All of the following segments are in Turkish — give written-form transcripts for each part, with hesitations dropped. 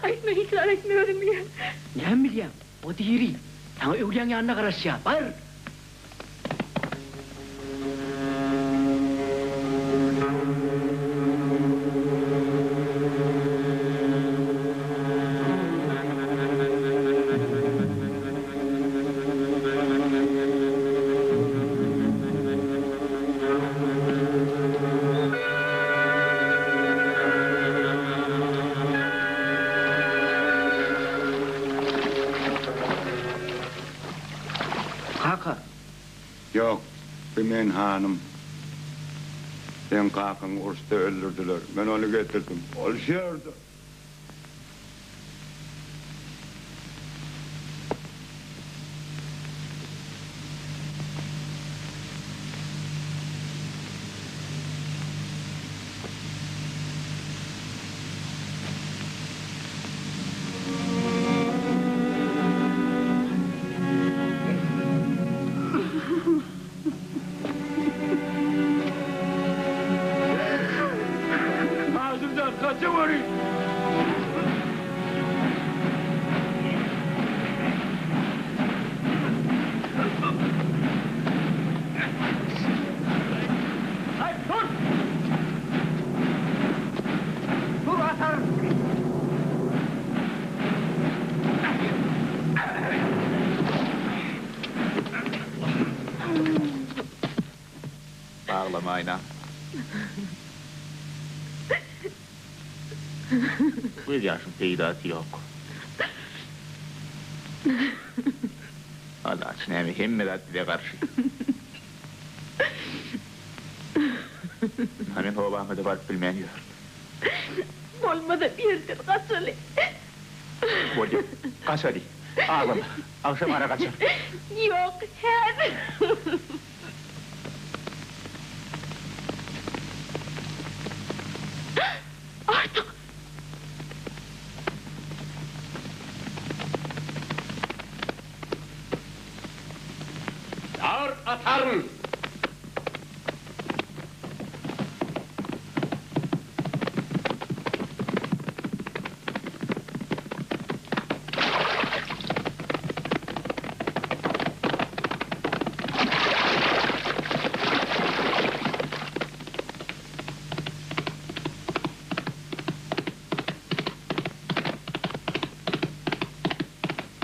Aytma, ısrar etmiyorum ya. Ne bileyim, o değil. Sana öğlen yanına karışacağım, var. Kaka. Yok, Pimen hanım. Sen kakanı usta öldürdüler. Ben onu getirdim. Oluşuyordu. Ağzımdan kaçıverin. Hayır, dur! Dur atar! Ağlama Ayna. Bu yaşın teydatı yok. Allah için hem himmet karşı. Hemen hovamı da varıp bilmeyen yok. Olmadı bir yerden kaç öyle. Bolya, kaç hadi. Ağlama. Akşam ara kaçar. Yok, her. Artık. Ağır atarın!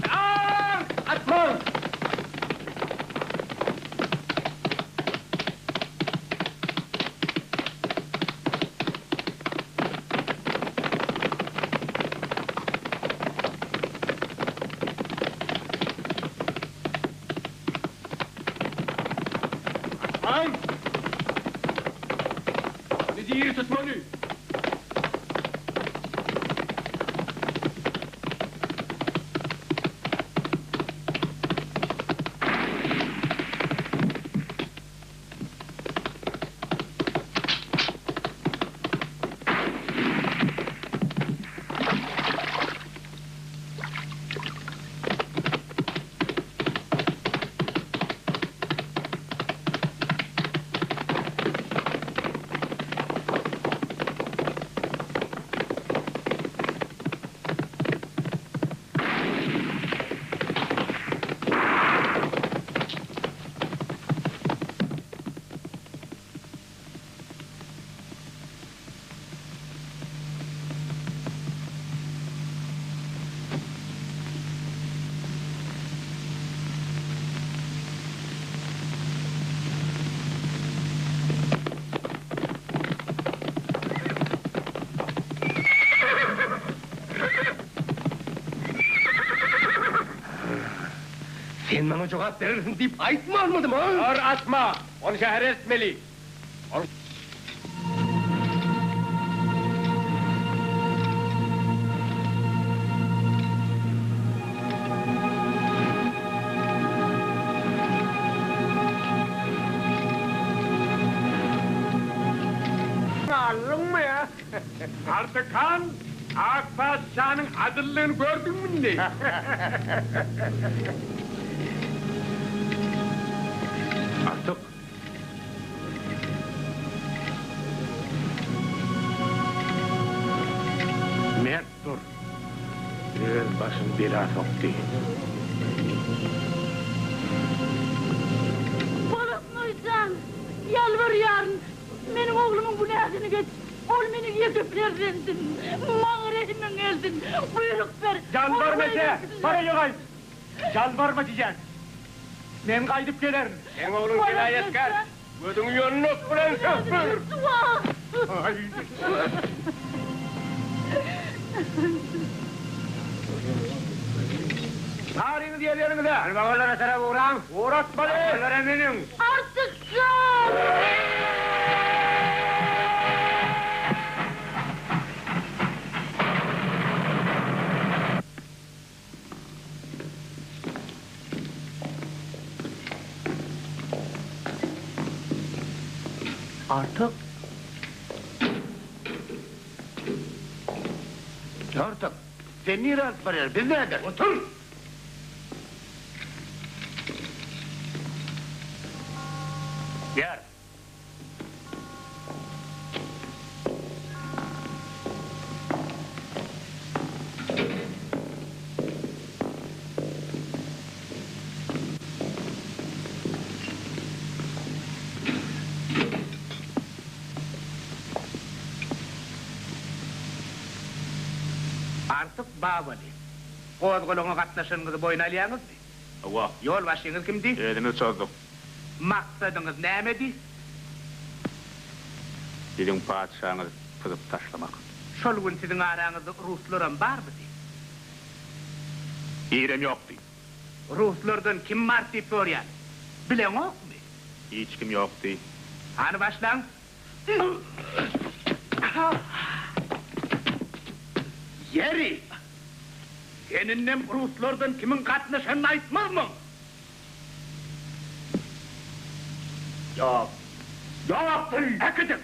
Ağır atman! Lan! Ne diyor tutmanı? Sen bana cevap verirsin deyip ait mı almadım ha? Ağır atma! Onu şehir etmeli! Aldın mı ya? Artık kan, Akpaşa'nın adillığını gördün mü ne? Artık. Mert dur. başın bela soktu. Balıkmaysan, yalvarıyorum. Benim oğlumun bu nehrini geç. Ol beni yekip versinsin. Mağarayımın gelsin. Buyruk ver. Yalvarmasa, para yok. Yalvarma diyeceksin. Ben kaydıp gelirim. Sen oğlun vilayetkar. Ödün yolunu kuran şoför. Ay. Tarihini diğerlerinize. Almağırlara taraf uğran. Uğratma de. Almağırlara benim. Artık kal! Artık Artık sen niye rahat varıyor? Biz nerede? Otur! Gel. Artık bağmadı. Kozguluna katlaşınızı boyun alyanız mı? Ava, Yol başınız kimdi? elini çozdum. Maksadınız neydi? Dedim padişahını kızıp taşlamak. Şol gün sizin aranızda Ruslarım var mı? İrem yoktu. Ruslardan kim var deyip soruyor? Bilen yok mu? Hiç kim yoktu. Hani başlan? Yeri! Seninle Ruslardan kimin katlaşanını aytmaz mı? Yok. Yok! Hakikaten!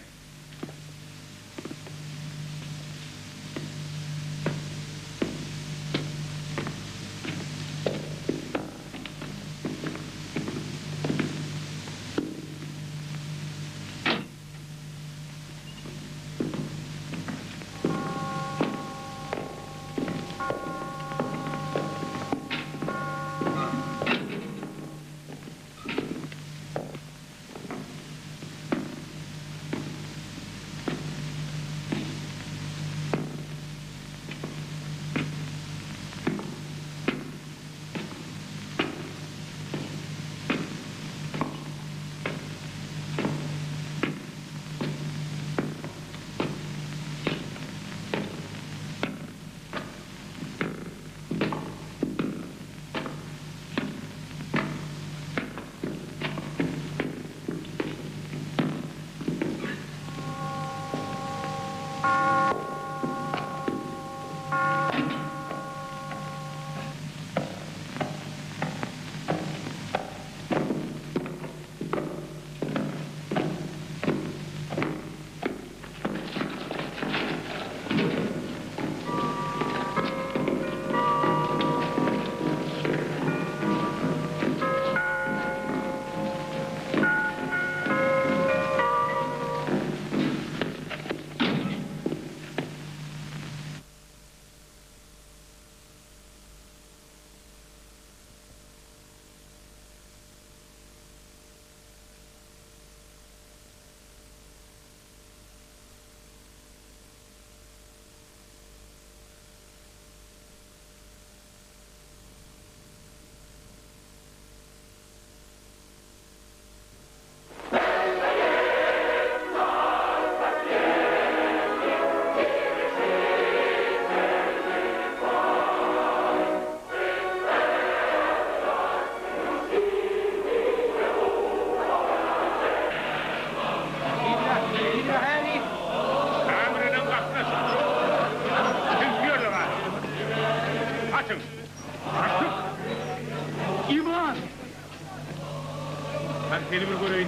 Seni bir göreyim.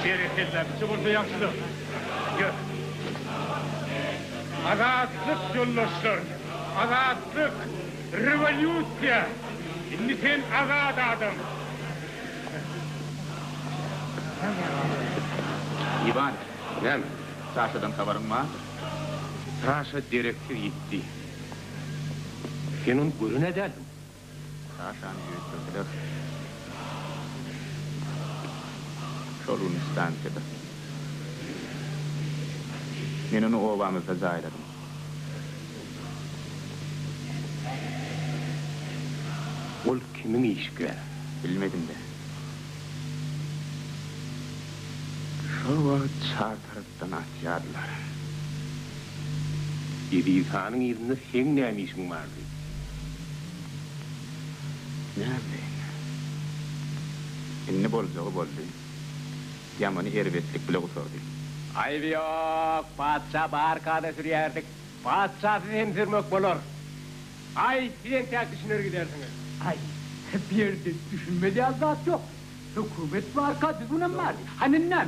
Diğer erkekler bir çıkırsa yaxşıdır. Gör. Azatlık yoldaşlar. Azatlık. Revolüsya. Şimdi sen azat adam. İvan, Ne? Saşa'dan haberin var. Saşa direktör gitti. Senin görün edelim. Taşan yüzürdüler. Şolun istansiyada. Men onu obamızda zayladım. Ol kimin işi? Bilmedim de. Şu vakit çar taraftan atyadılar. İrisanın izinde sen ne işin vardı? Ne bileyim. Ne bolcağı boldu. Yamanı ervetlik bile usordu. Ayıp yok, patsa barkada sürüyerdik. Patsasız emzirmek bolor. Ay, sizin tek düşünür gidersiniz. Ay, bir yerde düşünmediği zat yok. Hükümet var, düzgün var. Hani ne?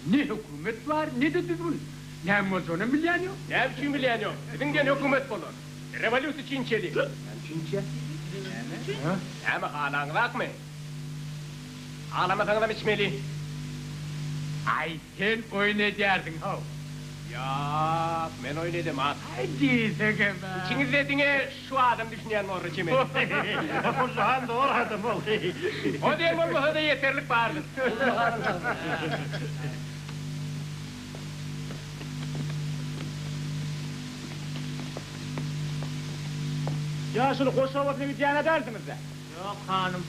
Ne hükümet var, ne de düzgün. Ne mozonu milyon yok. Ne biçim bilen yok, sizin gen hükümet bolor. Revolüsü Çinçeli. Çinçe? Ama ağlanırak mı? Ağlamasanız da içmeli. Ay, sen oynayardın ha. Ya, ben oynadım ha. Hadi seke be. İçinizde dine şu adam düşünen mi olur kimi? Kullahan doğru adam ol. O değil mi olmasa da yeterlik vardır. Ya şunu Kosovalı'nı bir diyan edersiniz de. Yok hanım.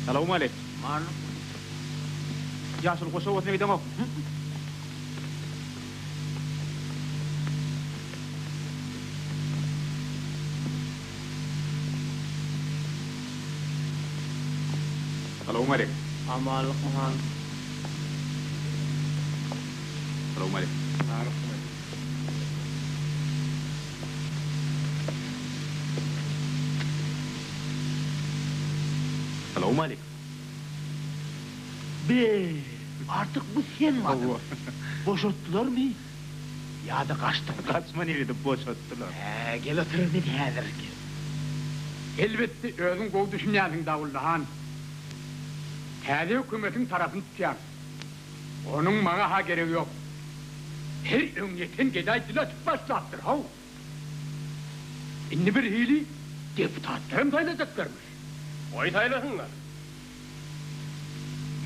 Selamun aleyküm. Hanım. Yaşıl koşu otunu vidam. Selamun aleyküm. Amalık hanım. Selamun aleyküm. Selamun aleyküm. Be, artık bu sen mi adın? Boşalttılar mı? Ya da kaçtın. Kaçma nerede boşalttılar. Gel otur bir nedir ki? Elbette özün kol düşünüyorsun Davullahan. Tezi hükümetin tarafını tutuyorsun. Onun bana ha gereği yok. Her ümniyetin geday dile çıkmazsaktır ha. İnni bir hili deputatlarım sayılacaklarmış. Oy sayılasınlar.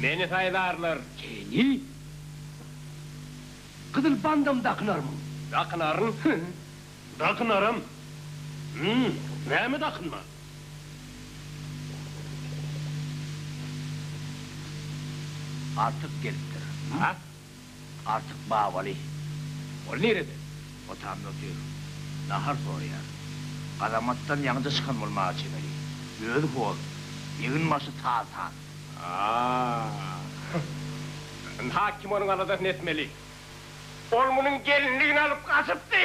Beni sayılarlar. Seni Kızıl bandam dakınar mı? Dakınarın. Dakınarım. Ne mi dakınma? Artık geliptir. Ha? Artık bağvali. O nerede? O tam diyor. Nahar soruyor. Adamattan yanıda çıkan olmaya çemeli. Büyük ol. Yığın başı ta. Hakim onun anadasını etmeli. Olmunun gelinliğini alıp kaçıptı.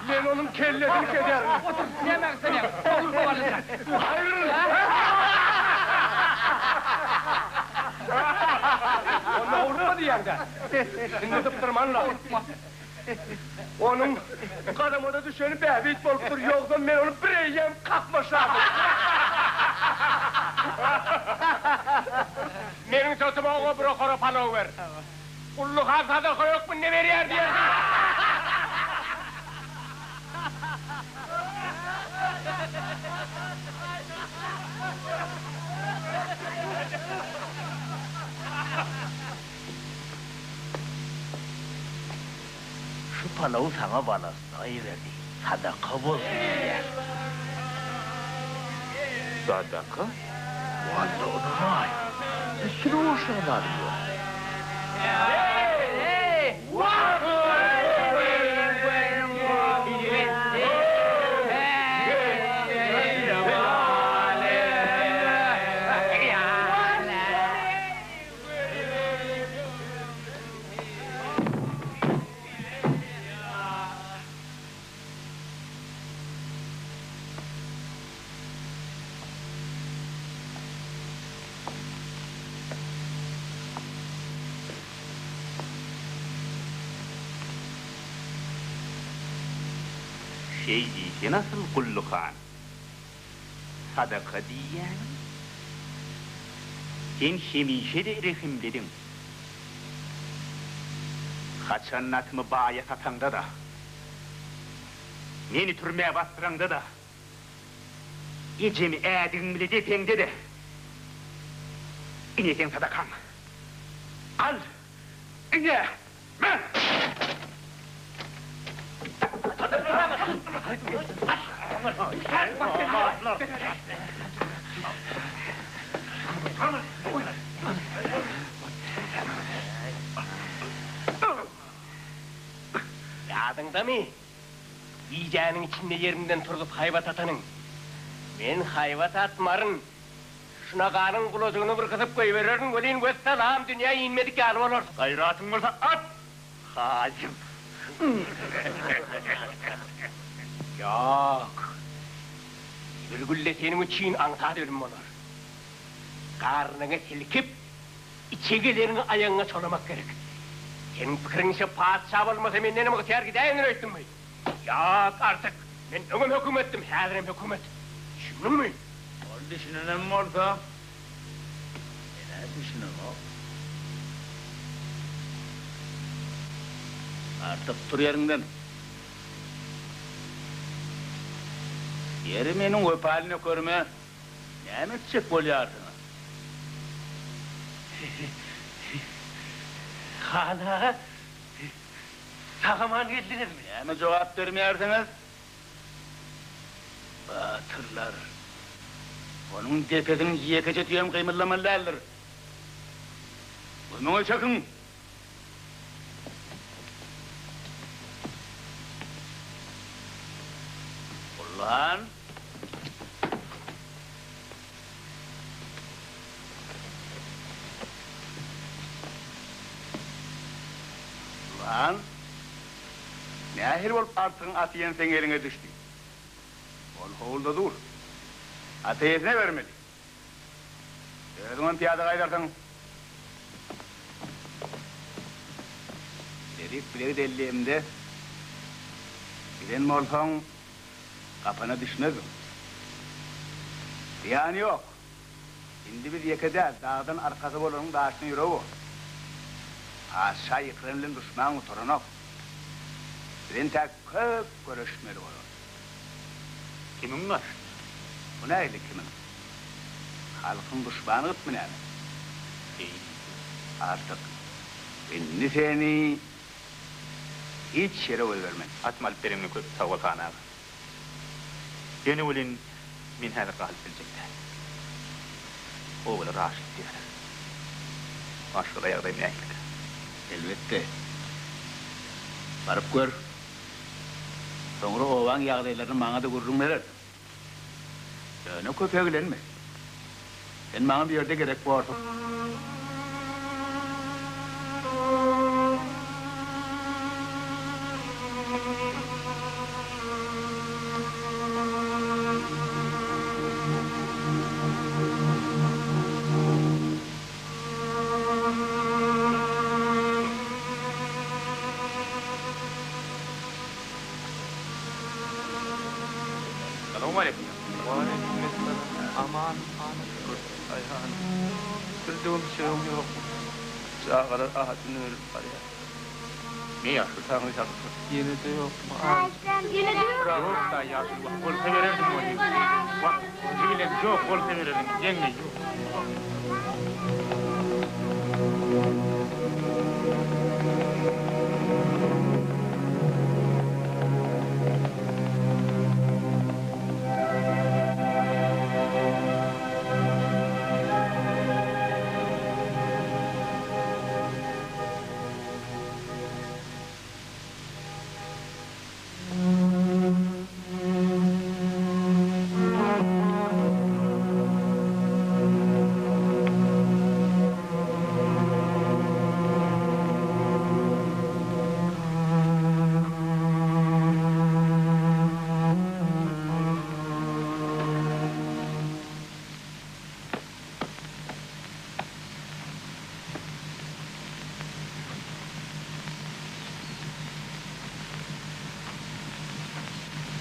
Ben onun kellesini kederim. Otur, yemek seni. Olur mu varlıklar? Hayır. Onda vurmadı yerde. Şimdi tıptırman lazım. Onun kadamada düşeni bebit bolup duruyor. Yoksa ben onu bireyeceğim kalkmaşlarım. Benim sözüme oğa brokora palo ver. Kulluk haftada yok mu ne veriyor diye. Şu palavı sana bana sayıverdi. Sadaka bol. Sadaka? Vallahi onu var. Bir sürü hoşuna var diyor. Şeyi nasıl kullukan? Sadaka diyen? Sen hemişe de rehimledin. Kaçan atımı bağaya satanda da, meni türmeye bastıranda da, ecemi ädin bile depende de, ineken sadakan. Al, ine, ben! Yadında mı? İyiceğinin içinde yerinden turup hayvat atanın. Ben hayvat atmarın. Şuna kanın kulacığını bırkıtıp koyuveririn, öleyin göz salam dünya inmedik ki alıp olursun. Hayratın varsa at! Hacım! Yok. Bir gülle senin için antat ölüm olur. Karnını silkip, içegilerini ayağına çolamak gerek. Senin fikrinse padişah olmasa menden mi kıtıyar gideyim öğrettin mi? Yok artık. Ben ögüm hükümettim, hazırım hükümet. Düşündün mü? Ol düşünenem mi olsa? Ne düşünem o? Artık dur yerinden. Yeri menin öpalini görme. Ne edecek bolyarsın? Hala, sağaman geldiniz mi? Neme cevap vermeyersiniz? Batırlar. Onun tepesinin yiyekece tüyem kıymırlamalılardır. Burnunu çakın. Ulan! Ulan! Ne ahir olup artığın atı yensen eline düştü. Ol hovulda dur. Atı yesine vermedi. Öğrün piyada kaydarsan. Dedik bileri delliğimde. Bilen mi olsan kafana düşmezim. Yani yok. Şimdi biz yekede dağdan arkası olanın dağışını yürü o. Aşağı yıkırımlın düşman oturunok. Bilen tek köp görüşmeli olur. Kimin var? Bu neydi kimin? Halkın düşmanı mı yani? Artık inni seni hiç yere oy vermem. Atmal perimini köp sağ ol kanağı. Yeni olin min hâle kâhal bilecekler. O böyle raşit diyor. Başka da yardayım yayınlık. Elbette. Varıp gör. Sonra ovan yağdaylarını bana da görürüm verir. Ne köpeğe gülenme. Sen bana bir yerde gerek varsa. Selamünaleyküm. Aman, Ayhan. Bildiğim şeyim yok. Sağa kadar ahadın ölüp var ya. Ne yaşlı? Tanrı yapsın. Yine de yok mu? Yine diyor. Yok da yaşlı. Bak kol severirdim onu. Bak çiğlen yok kol severirdim. Yenge yok.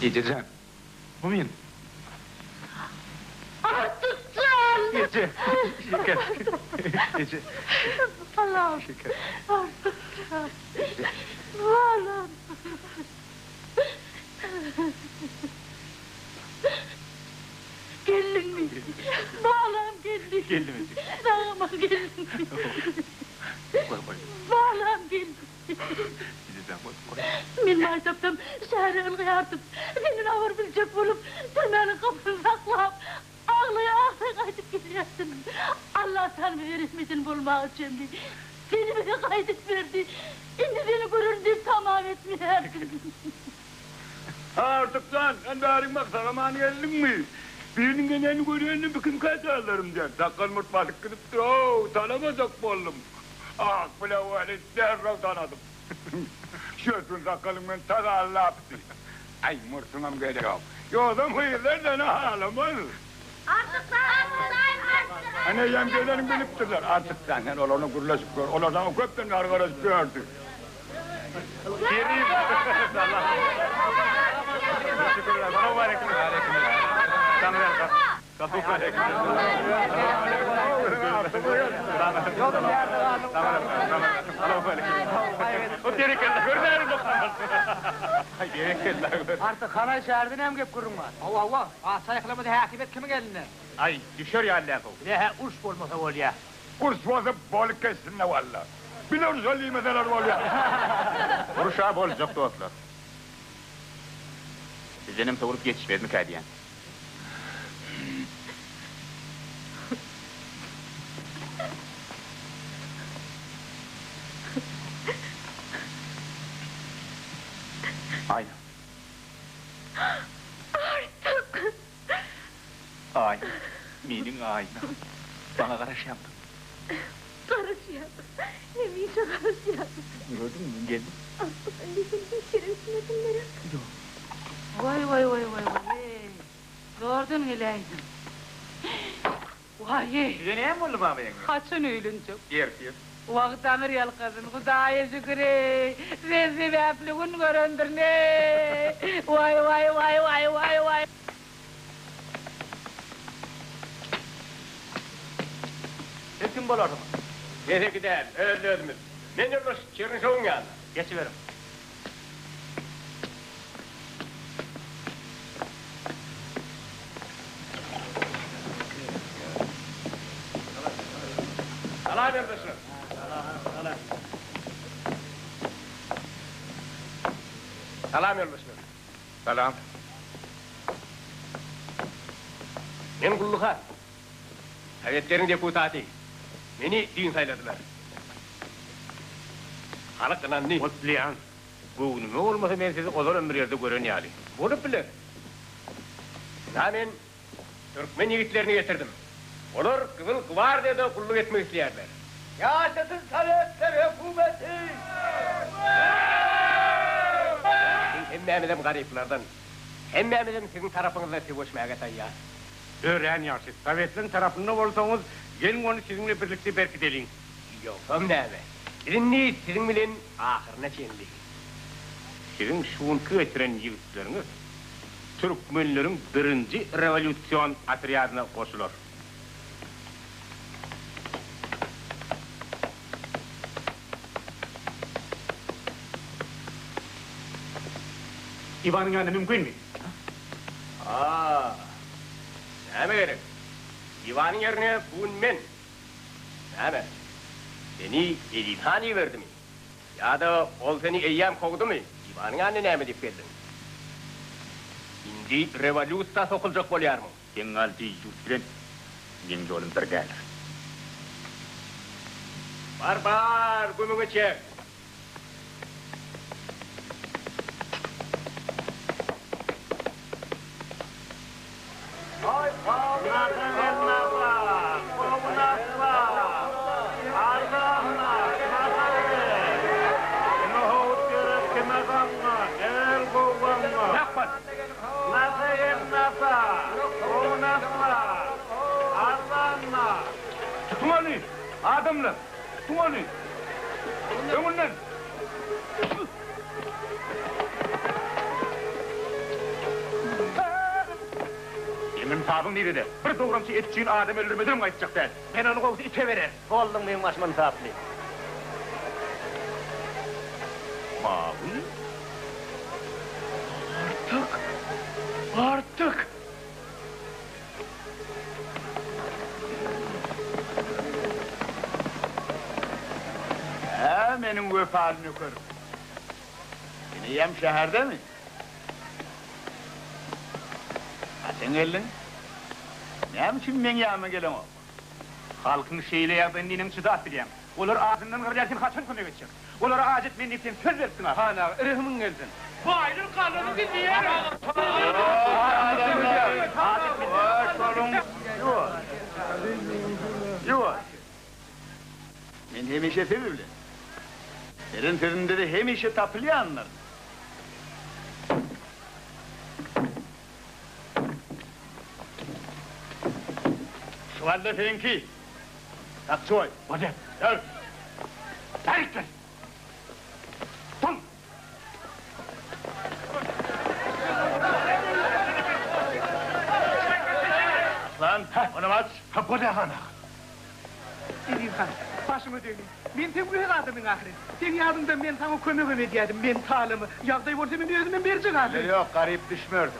Gideceğim. Mümin. Artık sağ Ece. Şeker. Ece. Allah'ım. Şeker. Allah'ım. Geldin mi? Bağlam geldin. Geldim Ece. Dağıma geldin. Koy. Bağlam geldin. Ece'den koy. Min maytaptam şehre ılgıyardım. Senin avur bilecek bulup tırmanın kapını saklayıp ağlaya kaydıp gidiyorsun. Allah sen verismedin bulmak için. Seni beni kaydıp verdi. Şimdi seni görür deyip tamam etmeyerdin. Artık sen darın bak sağlaman geldin mi? Birinin genelini görüyorsun bütün kaçarlarım diyor. Sakal mutmadık gidip dur. Tanımadık oğlum. Ah bile öyle derrav tanıdım. Şöyle sakalımın tadı Allah'tı. Ay mırtınam geliyor. Yoldan hıyırlar ne halamaz. Artık Hani yemgelerin biliptirler. Artık senden olanı gurlaşıp gör. Olandan o köpten arkadaş gördü. Gireyim. Teşekkürler. Bana mübarek. Sana ver kap. Kapı mübarek. Yolda bir yerde kaldım. Tamam mübarek. O gerekirler. Görmeyelim bakalım. Gerekirler. Artık hana şehirden hem gep kurun var. Allah Allah. Sayıklamadı hakibet kimi gelinler? Ay düşer ya Allah'ım. Bir de uç olmasa ol ya. Kurs bozup bol kessin ne valla. Biliyoruz öyle meseler ol ya. Kuruş abi olacak dostlar. Sizcenim savurup geçişmez mi kadiyen? Aynen. Artık. Ay. Benim ayna. Bana karış yaptın. Karışıyordum. Hem iyice karışıyordum. Gördün mü? Geldim. Artık ben de seni bir şerefsin adımları. Vay. Gördün mü Leyla? Vay. Size neye mi oldu baba yenge? Kaçın öylünce. Yer. Vakit amir yal kızın, Kudaya şükür. Rezil ve apliğin göründür ne? Vay. Kim bol orada? Nereye gider? Öldürdünüz. Ne diyormuş? Çırın şovun yanına. Geçiverim. Salam arkadaşlar. Salam arkadaşlar. Salam. Ben Kulluhan. Sovyetlerin deputatı. Beni din sayladılar. Halk kınandı. Mutluyan. Bu ne olmasa ben sizi ozor ömür yerde görün yani. Bulup bilir. Ben Türkmen yiğitlerini getirdim. Onlar Kızıl Gvardiya'da kulluk etmek isterler. Yaşasın Sovyetler hükümeti! Hemmemizim gariplerden. Hemmemizim sizin tarafınızda sevişmeye tayyar. Öğren ya siz. Sovyetlerin tarafında olsanız gelin onu sizinle birlikte berkidelim. Yok, hemmeme. Sizin niyet sizin bilen ahırına çendi. Sizin şuunku getiren yiğitleriniz Türkmenlerin birinci revolüsyon atriyadına koşulur. İvan'ın yanında mümkün mü? Ne gerek? Divanın yerine bugün men. Ne? Seni Elifhani verdi mi? Ya da ol seni eyyam kovdu mu? Divanın yanına ne mi deyip geldin? Şimdi revolüsyon sokulacak oluyor mu? Genel bir yüzden benim yolum bir gelir. Barbar, gümünü çek. Tutun adamlar, tutun Ömürler. Senin tabın neydi de? Bir doğramçı etçiğin adam öldürmeden kaçacak der. Ben onu kovusu ite verer. Oldun benim başımın taplı. Mavi? Artık! Benim vefalini kır. Seni yem şehirde mi? Ha sen geldin? Ne biçim ben yanıma gelen o? Halkın şeyle ya ben neyinin çıdat bileyim. Olar ağzından kırlarken kaçın konu geçecek. Olara acet ben neyden söz versin ha. Hana, ırhımın geldin. Bu ayrıl kanunu dinleyin. Yok. Ben hemişe seviyorum. Senin sözünde de hemişe tapılıyor anlarım. Şu halde seninki. Takçoy. Hadi. Gel. Terikler. Tun. Lan onu aç. Ha bu da hana. Edeyim han, başımı döneyim. Ben temuriyet adamın ahire. Sen yardımdan ben sana kömür ediyordum, ben talımı. Yağdayı olsa ben özümden verecek ahire. Yok garip düşmüyordum.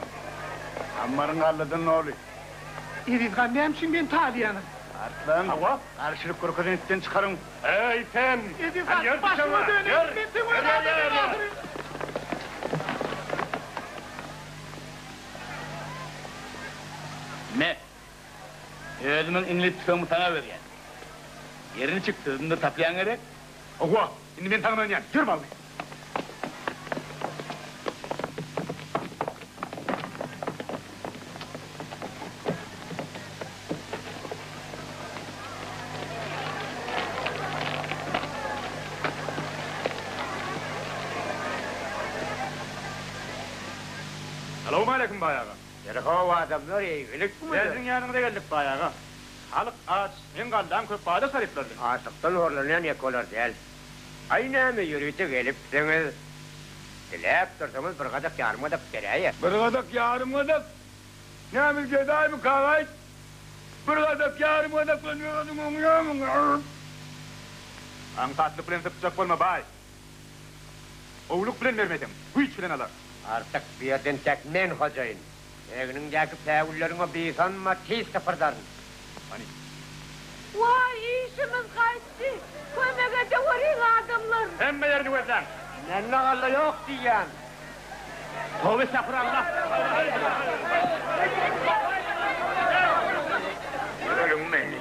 Ammarın halledin ne oluyor? Edeyim han, ne için ben taliyanım. Artlan. Hava. Karşılık korkudan itten çıkarın. Ey sen. Edeyim han, başımı döneyim. Ben temuriyet adamın ahire. Ne? Özümün inlet tüfeğimi sana ver yani. Yerini çıktığında taplayan gerek. Oha. Şimdi ben tanımam yani. Yürü bakalım. Selamun aleyküm bayağı. Yerhova adamlar iyilik mi? Sizin yanınıza geldik bayağı. Halk aç, en kaldan köp bağda sarıpladı. Asıktan horlanan yakolar değil. Aynı mı yürüytü gelip deniz. Dilep dursanız bir kadak yarmadak dereye. Bir kadak yarım kadak. Ne mi ceday mı kavay? Bir kadak yarım kadak lan ne kadın oluyor mu? An tatlı bilen tıpacak olma bay. Oğluk bilen vermedim. Bu hiç bilen alır. Artık bir yerden tek men hocayın. Eğnindeki tevullerine bir sanma tiz sıfırdan. Vay işimiz kaçtı. Kömege de vurayım adamlar. Hem yerini ver lan. Nenne kalla yok diyen. Tövbe estağfurullah. Yürürüm beni.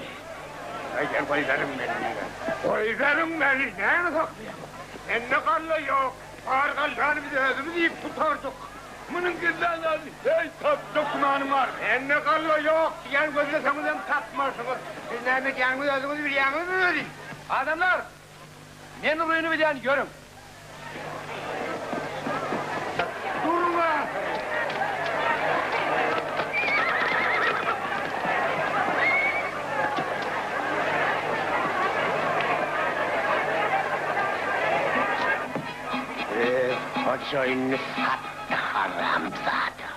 Hayır koyarım beni. Koyarım beni. Ne saklıyor? Enne kalla yok. Ağır kallanı bir de özümüzü yiyip tutardık. Bunun gizlen lazım. Hey taptık kumanım var. Enne kalla yok diyen gözüne sanırım tapmarsınız. Siz ne diyen gözünüzü bir yanınız mı vereyim? Adamlar! Men ruyunu bir diyen görün. Durun lan! Hocayını sattı haramzade.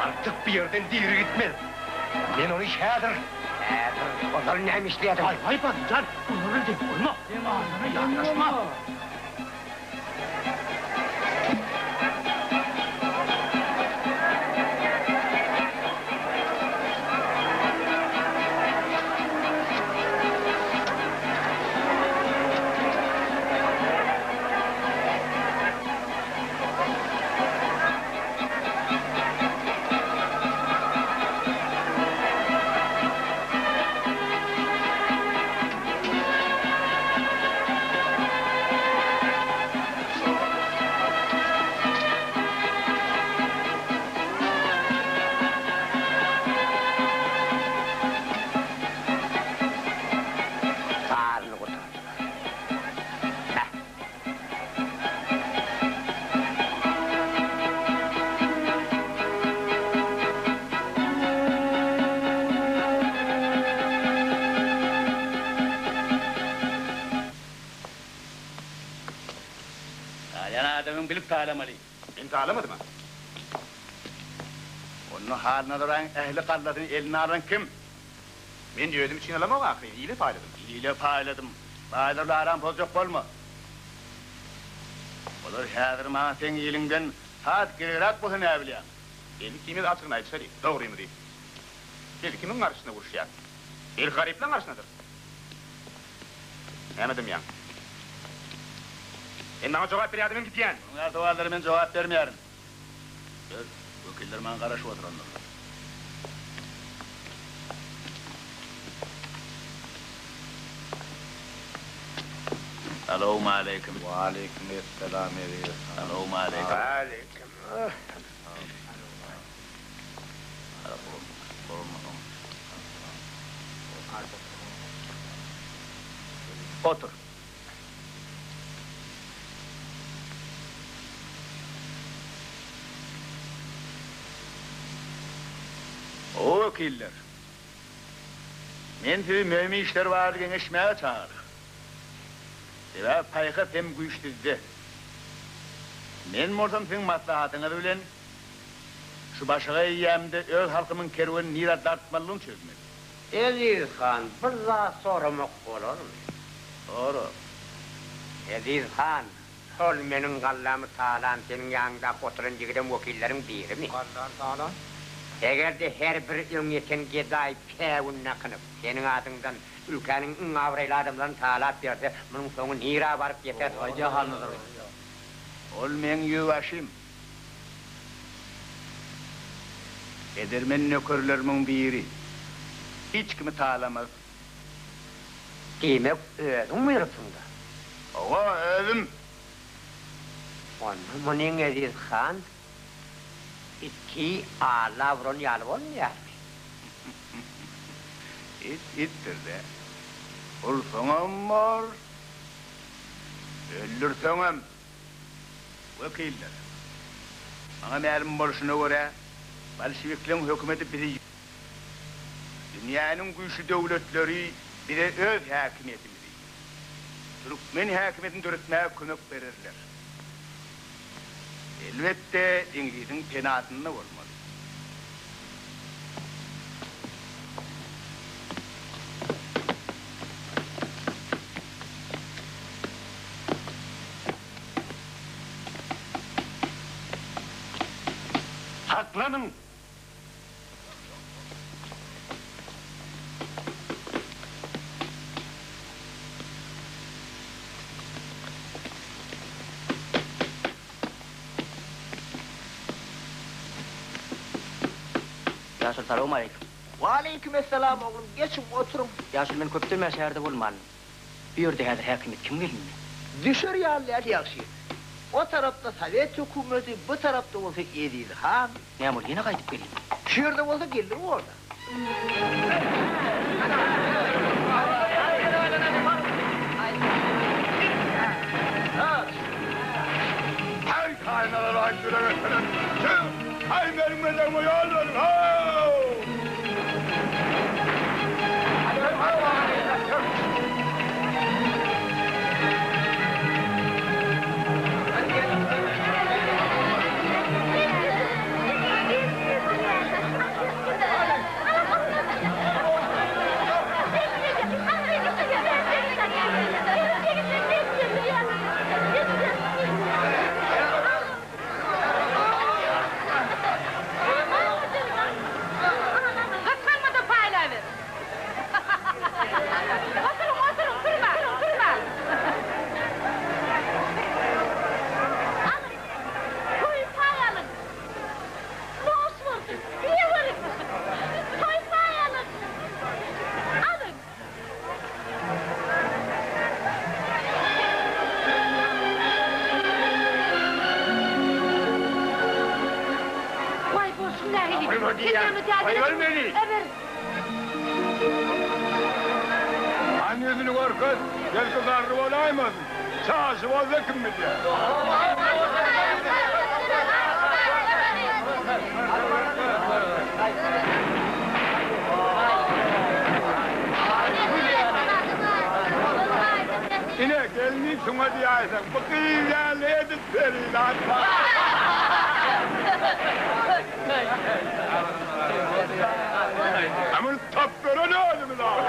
Artık bir yerden diri gitmez. Ben onu şadır. Şadır. O zaman neymiş diyedim. Vay bana can. Bunları de olma. Ağzına yaklaşma. gelip tağlamalıyım. Ben tağlamadım ha. Onun haline duran ehli kalladın eline aran kim? Ben ödüm için alamam akı, iyile payladım. İyile payladım. Paylarla aran bozacak olma. Olur hazır bana sen iyilinden saat girerak bu ne biliyorsun? Beni kimin açığına ayıp söyleyeyim, doğru mu diyeyim? Beni kimin karşısına vuruşuyor? Bir gariple karşısındadır. Yemedim yani. Ben bana cevap veriyordum git yani. Bunlar duvarları ben cevap vermiyorum. Dur, vekiller bana karşı oturanlar. Selamun aleyküm. Ve aleyküm selam ediyorsun. Selamun aleyküm. Aleyküm. Otur. O vekiller. Men tüy mühim işler vardı genişmeye çağırdı. Sebep payka tem güçtüzdü. Men mortam sen maslahatını bilen şu başıga yiyemde öl halkımın kervanı nira dartmalılığını çözmeli. Ediz Han, bir daha soramak olur mu? Doğru. Ediz Han, sol menin gallamı sağlan senin yanında oturan jigiden vekillerin biri mi? Kallar sağlan. Eğer de her bir ilmiyeten geday pevunna kınıp, senin adından ülkenin ın avrayla adamların talat verse, bunun sonu nira varıp yeter. Hoca hanıdır. Ol men yuvaşım. Edermen nökörlerimin biri. Hiç kimi tağlamaz. Demek ödün mü yırtında? Oğa özüm. Onun Ediz Han, İki alavron yalvon yani. İttir de. Ulsoğum var. Öldürsoğum. Vekiller. Bana məlum borçuna göre, Bolşeviklerin hükümeti bizi dünyanın güçlü devletleri bize öz hakimiyetimizi, Türkmen hakimiyetini dörtmeye künük verirler. Elbette İngiliz'in penatında olmalı. Saklanın! Yasul selamun aleyküm. Ve aleykümselam oğlum. Geçin oturun. Yasul ben köptürme şehirde bulman. Bir yerde hazır hakimiyet kim bilir mi? Dışarı yerler yakşı. O tarafta Sovet hükümeti, bu tarafta olsa Ediz Han. Memur yine kaydıp geleyim. Şurada olsa gelir orada. Hay kaynalar hancıra getirin. Hay benim elime yalvarın. Hav! Hayır beni. Evet. Annesini gör kız. Gel kız ağrı olaymasın. Çağışı vazda kim biliyor? İnek elini şuna diyeysen, bu kıyılarla edip veri lan. Aman taplara ne oldu lan?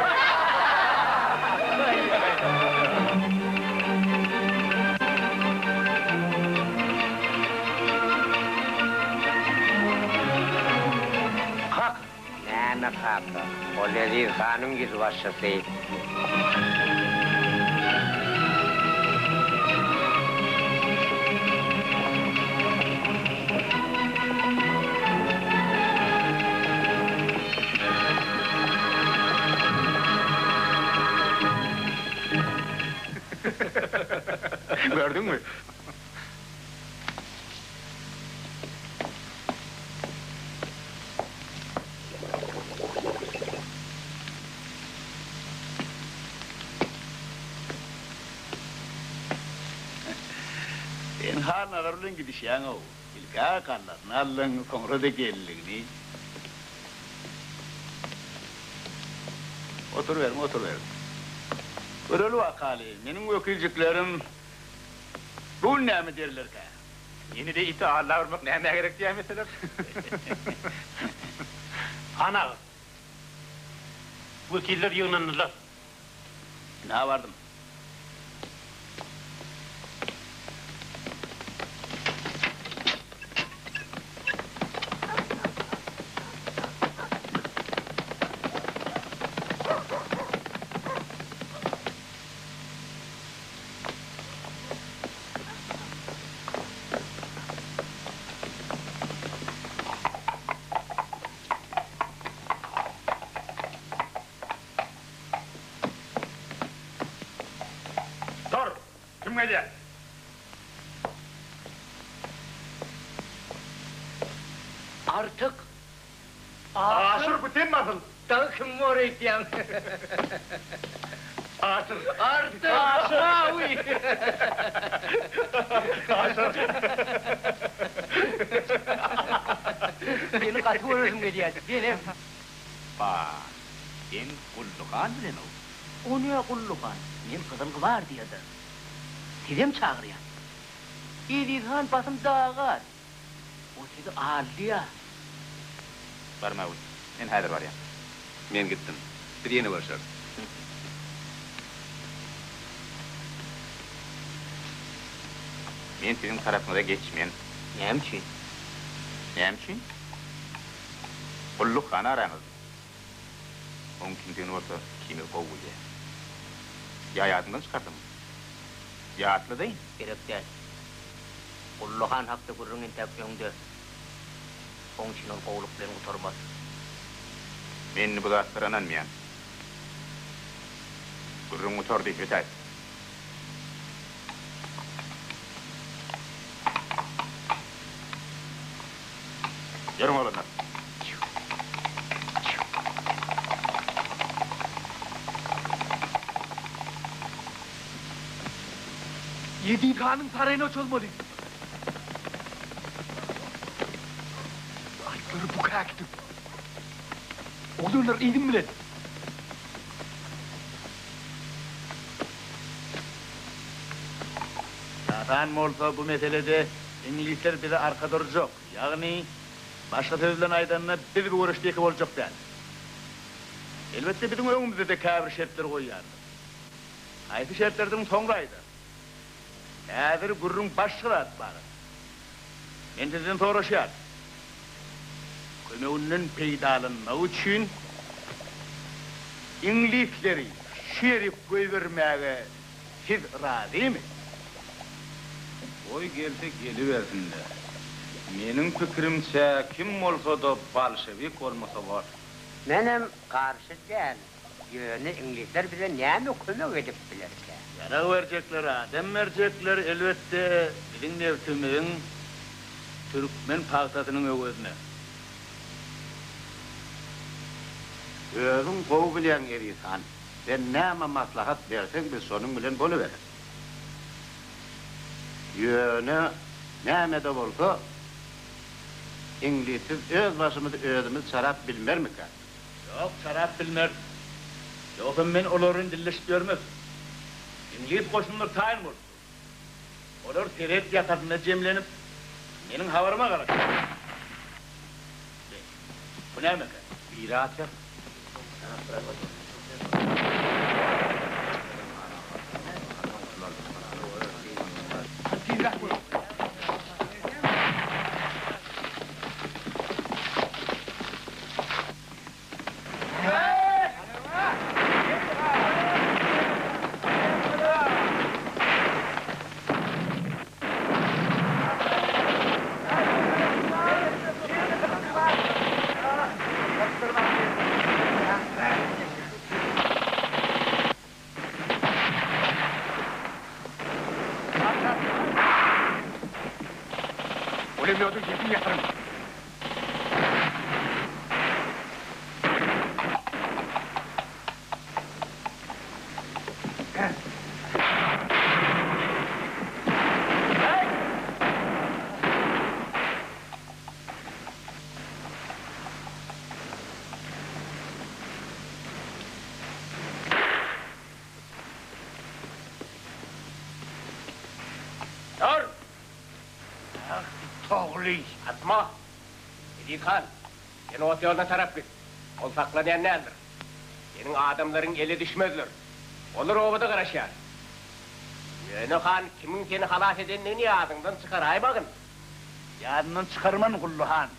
Ne kaldı? O leziz kanun yüzü başçası. Gördün mü? En harnalarının gidişen o. İlka kallarını Allah'ın kongrada geldiğini. Otur verim, otur verim. Öyle vakali, benim ökücüklerim bu ne mi derler ki? Yeni de iti ağırla vurmak neyine gerek diye mesela? Ana, vekiller yığınlanırlar. Ne vardım? Dur, kim gelecek? Artık Aşır bitirmedin. takım var ihtiyam. Aşır. Artık. Aşağı Beni katı vurursun diye. Benim. Bak, en kullukan bilen o. O ne kullukan? Men kızım var diyordu. Dedem çağırıyor. İdilhan basım dağar. O sizi ağırlıyor. Varma ul, en hadir var ya. Men gittim, bir yeni başlar. Men senin tarafına da geçmeyen. Neyim için? Neyim için? Kulluk kana aranız. Onun kimdiğini olsa kimi kovuluyor. Ya hayatından çıkardım. Ya atlı değil. Gerek değil. Kullukan hakkı gurrun tek yöndü. Onun için o kovuluklarını oturmaz. Menni bu da astıranan miyan. Gurrun motor deyip ötay. Yarın olanlar. Yedi Kağan'ın sarayına çolmalı. Ayakları bu kayaktı. Oğlunlar iyiydin bile. Zaten olsa bu meselede İngilizler bize arka duracak. Yani başka sözden aydanına bir uğraştaki olacak yani. Elbette bizim önümüzde de kabir şartları koyardı. Aydı şartlardan sonraydı. Hazır gurrun başçılar var. Ben sizden soruşar. Kömeğinin peydalanma için İngilizleri şerif koyvermeye siz razı mi? Oy gelse geliversinler. Menin fikrimse kim olsa da Bolşevik olmasa var. Benim karşı değil. Yönü İngilizler bize ne mi kömek edip bilir ki? Yara verecekler, adam verecekler elbette. Bizim nefsimizin Türkmen paksatının öğüzüne. Özün kov bilen erisan. Sen näme maslahat versen biz sonun bilen boluverir. Yönü näme de bolsa İngilizsiz öz başımızı özümüz şarap bilmer mi ki? Yok şarap bilmer. Yoksa men onların dilleşip görmez. İngiliz koşunlar tayin olsun. Olur seret yatarına cemlenip benim havarıma kalır. Bu ne demek? Bir rahat yap. Olemiyordun kesin yakarım. Dur! Toğluy. Atma! Edi Khan, sen o yoluna taraf git. Ol saklayan nedir? Senin adamların eli düşmezler. Olur obada karaşar. Yönü Khan, kimin seni halas edenliğini ağzından çıkar, ay bakın. Yadından çıkarman Kulluhan.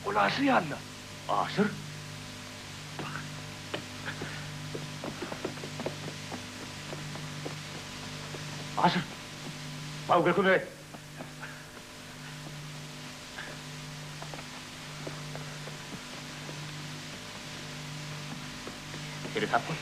Kulası yandı. Asır. Asır. Bak bakın öyle. Seni takma.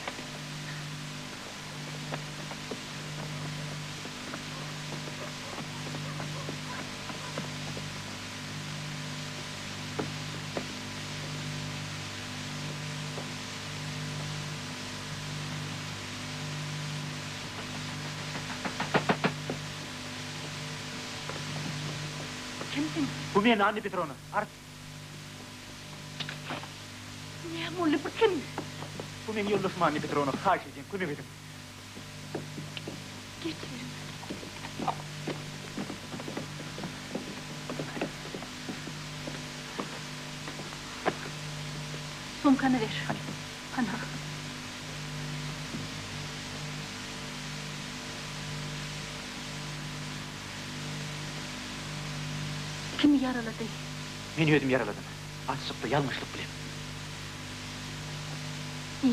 Kimsin? Bu men Anne Petrovna. Art. Ne mulli bu kim? Bu men yollasma Anne Petrovna. Karşı edeyim. Kunu verin. Getirin. Sumkanı ver. Ana. Kimi yaraladı? Beni ödüm yaraladım. Açlıkla yanlışlık bilem.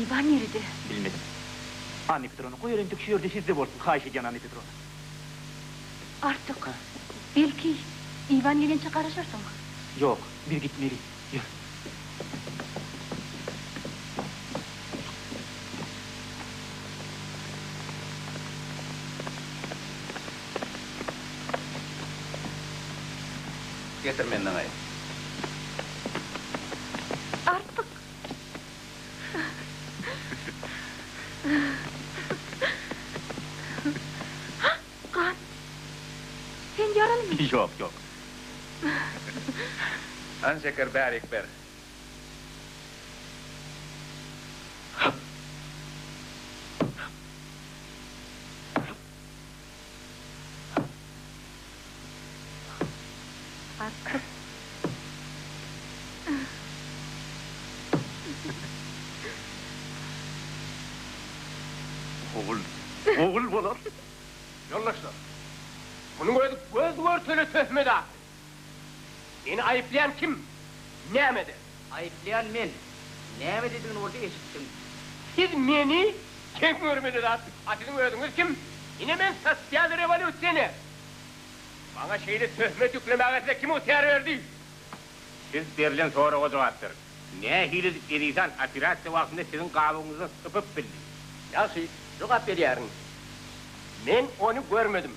İvan nerede? Bilmedim. Anne Petrovna koyarım tüküşüyor de sizde olsun. Karşı edeyim Anne Petrovna. Artık. Belki İvan gelince karışırsın. Yok. Bir gitmeli. Yürü. Getir benden ayı. Artık. Kan. Sen yaralı mısın? Yok yok. An şeker berik ber. Artık. Oğul bolar. Yoldaşlar, bunun göz örtülü töhmet attı. Beni ayıplayan kim? Nemedi? Ayıplayan men. Ne mi dedin orada eşittim. Siz beni kim görmedi attı? Atının ödünüz kim? Yine ben sosyal revolüsyonu. Bana şeyle töhmet yüklemağızda kim otyar verdi? Siz verilen soruğa cevap verin. Ne hiledik ediysen operasiya vaktinde sizin kabınızı sıpıp bildi. Yaxşı, cevap veriyorum. Men onu görmedim.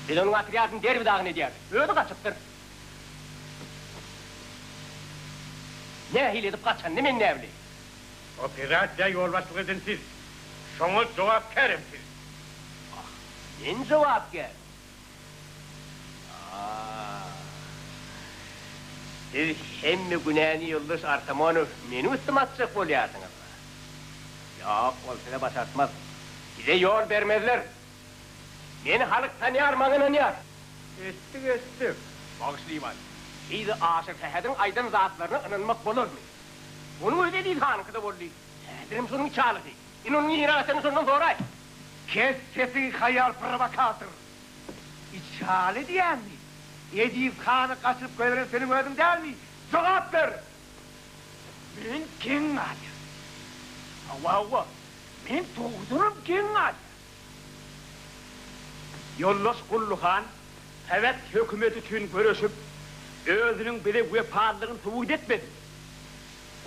Sen onun operasını derbi dağın ediyor. Öyle kaçıptır. Ne hile edip kaçan, ne men ne evli? Operasiya yol başlık edin siz. Şoňa cevap kerim siz. Men cevap ver. Siz hemme günahını yoldaş Artamonov meni üstüme atacak bolýarsınız. Yok, ol size başartmaz. Size yol vermezler. Meni halyk tanıyar, maňa nanýar. Ettik. Bağışlayman. Sizi aşık şehedin aydın zatlarına inanmak bolurmu? Bunu öyle değil hanıkıda boldy. Şehedirim şunun çağlısı. İnonun iraatını şundan soray. Kes sesini hayal provokatör. İçhali diyen mi? Edip kanı kaçıp göveren senin ödün değil mi? Cevap ver! Ben kim adı? Allah! Ben doğdurum kim adı? Yoldaş Kulluhan, evet hükümet için görüşüp, özünün bile vepadlığını tuvud etmedi.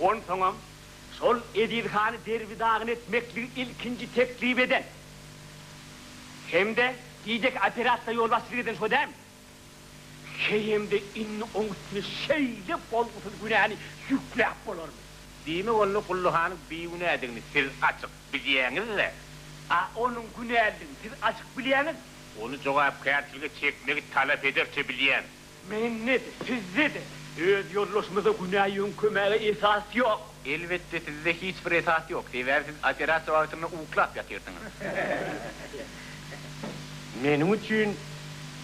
On sonra, sol Edip Han'ı derbi dağın etmekli ilkinci teklif eden, hem de diyecek operasya yol başlık eden şu değil mi? Hem de inni onu şeyle bolgusuz günahını yükleyip bolur mu? Değil mi onu Kulluhan'ın bir günah ediniz siz açık bilýäňiz de. Onun günahını siz açık bilýäňiz. Onu jogapkärçiligi çekmegi talap ederçe bilýän. Men ne de, sizde de, öz yoldaşımıza günahın kömeğe esas yok. Elbette sizde hiçbir esas yok. Sever siz operasiya vaktini uklap yatyrdınız. Menim üçün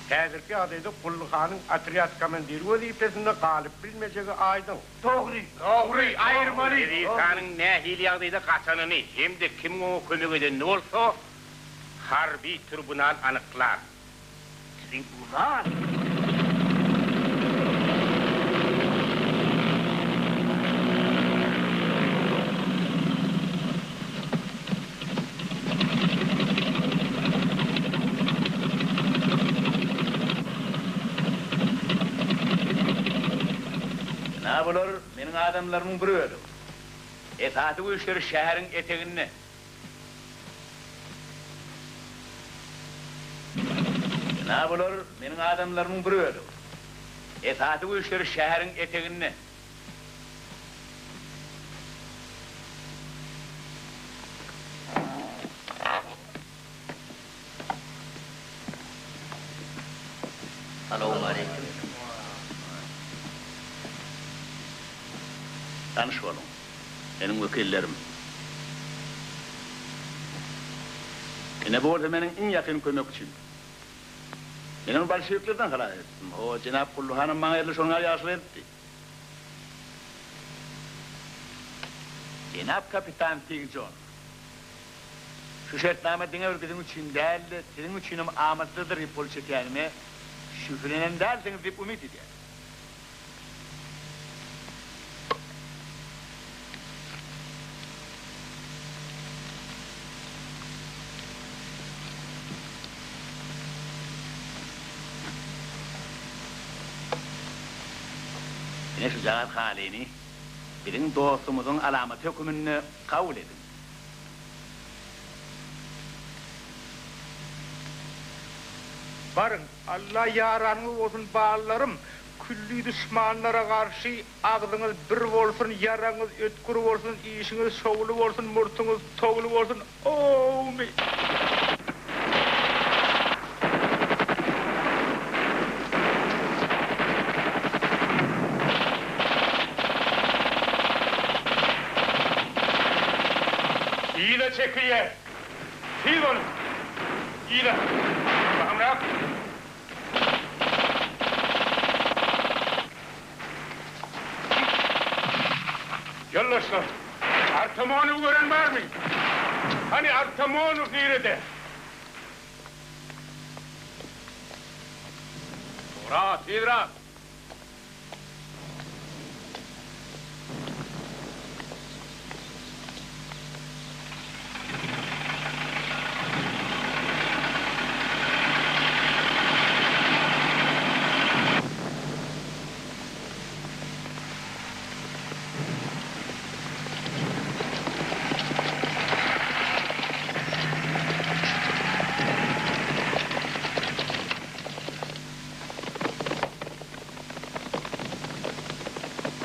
häzirki adayda Kulluhan'ın operasiya komandiri wezifesinde galyp bilmejegi aydın. Doğru, ayırmalı. Erisanın ne hili adayda kaçanını hem de kim onu kömek eden ne olsa harbi tribunal anıklar. Tribunal? Ne bulur? Benim adamlarımın biri öldü. Esası bu işleri şehrin eteğine. Ne bulur? Benim adamlarımın biri öldü. Esası bu işleri şehrin eteğine. Selamun aleyküm. Tanış olun. Benim vekillerim. Ne bu arada benim en yakın kömekçim. Benim Bolşeviklerden halas ettim. O Cenab-ı Kulluhan'ın bana yerli şonlar yaşlı etti. Cenab Kapitan Tigjon. Şu şartname dine bizim için değerli, senin içinim amatlıdır ipol çekenime, şükrenen derseniz hep ümit eder. Yine şu Cahat halini, bizim dostumuzun alamet hükmünü kabul edin. Varın, Allah yaranız olsun bağlarım. Külli düşmanlara karşı ağzınız bir olsun, yaranız ötkür olsun, işiniz şoğlu olsun, murtunuz toğlu olsun. Oğmi! İyi de çekiye. Sil onu. İyi de. Bakalım ne yap? Yoldaşlar, Artamon'u gören var mı? Hani Artamon'u nerede? Rahat, iyi rahat.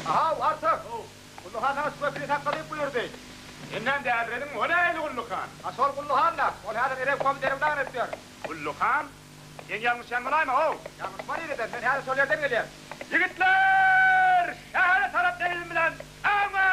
Aha artık. Kulluhan nasıl köprüyü takkalayıp buyurdu. Enden değerlerin o neydi Kulluhan? Asol Kulluhan'la. Ol hadi nereye komiserimden ediyor. Kulluhan? Sen yanlış yanmalayma o. Yanlış var yine de ben her sol yerden geliyorum. Yigitler! Şehre taraf değilim bilen ama!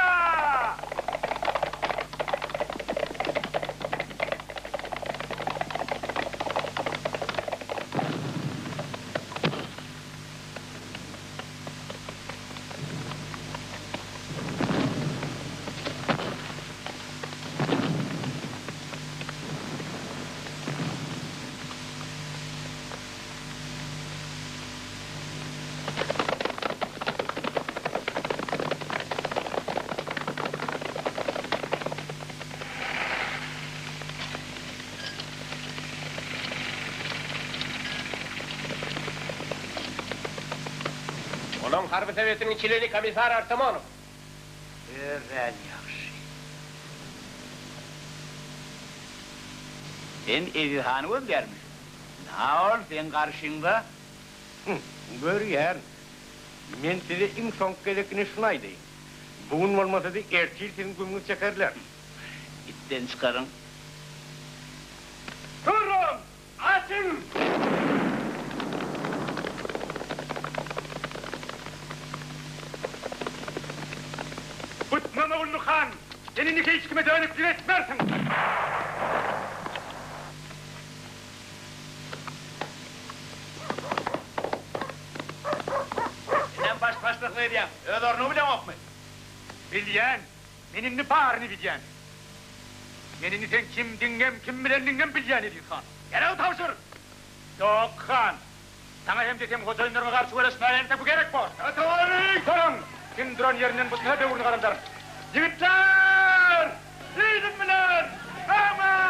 Onun harbi tevetinin çileni komisar Artamonov. Öğren yaxşı. Sen Edirhan'ı öldürmüş. Ne ol sen karşında? Görüyer. Men size en son gerekini şunaydı. Bugün olmasa da ertil senin gümrük çekerler. İtten çıkarın. Durun! Açın! Bıtmama Kulluhan! Senin iki içkime dönüp diretmersin! Sen başlık ne diyeyim? Ödorunu bile yok mu? Bilyen, menini bağırını bilyen. Menini sen kim dingem, kim bilen dingem bilyen Edil Han. Gel o tavsır! Yok Han! Sana hem de hem hocaynlarıma karşı uğraşmaya bu gerek var. Atavarın! Durun! Kim duran yerinden bu sene devurunu karınlar. Yigitler! İyidin mi lan? Ama!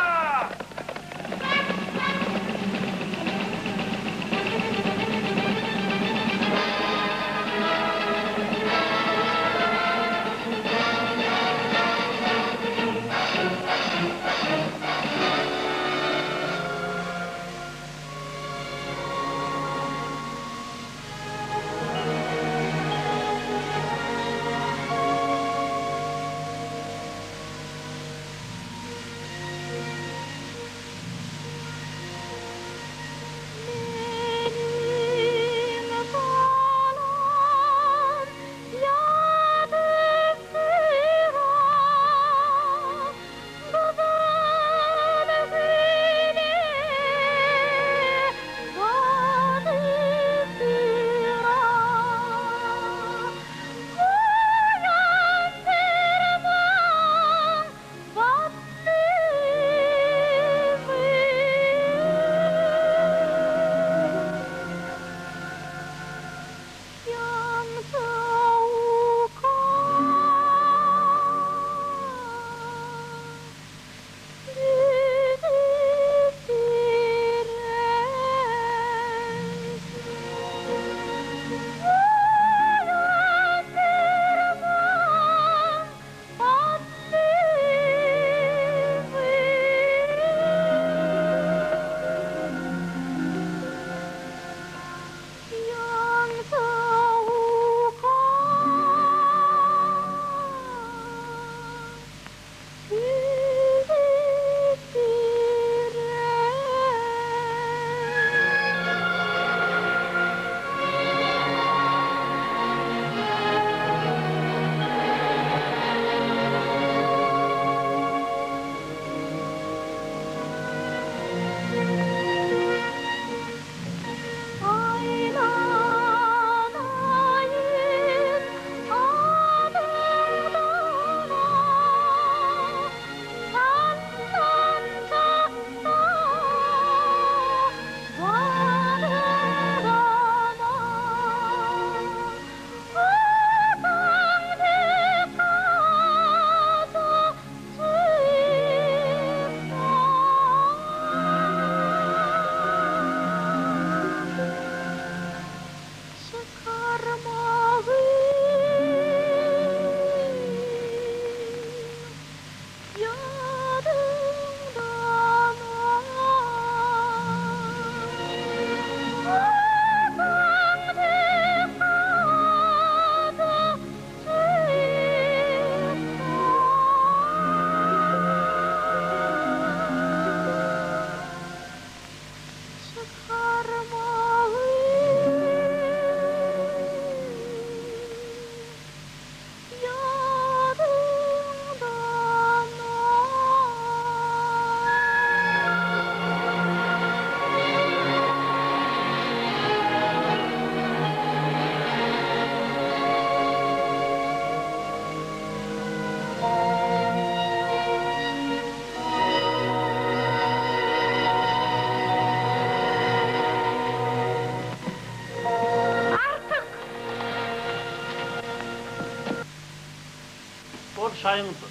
çayını tut.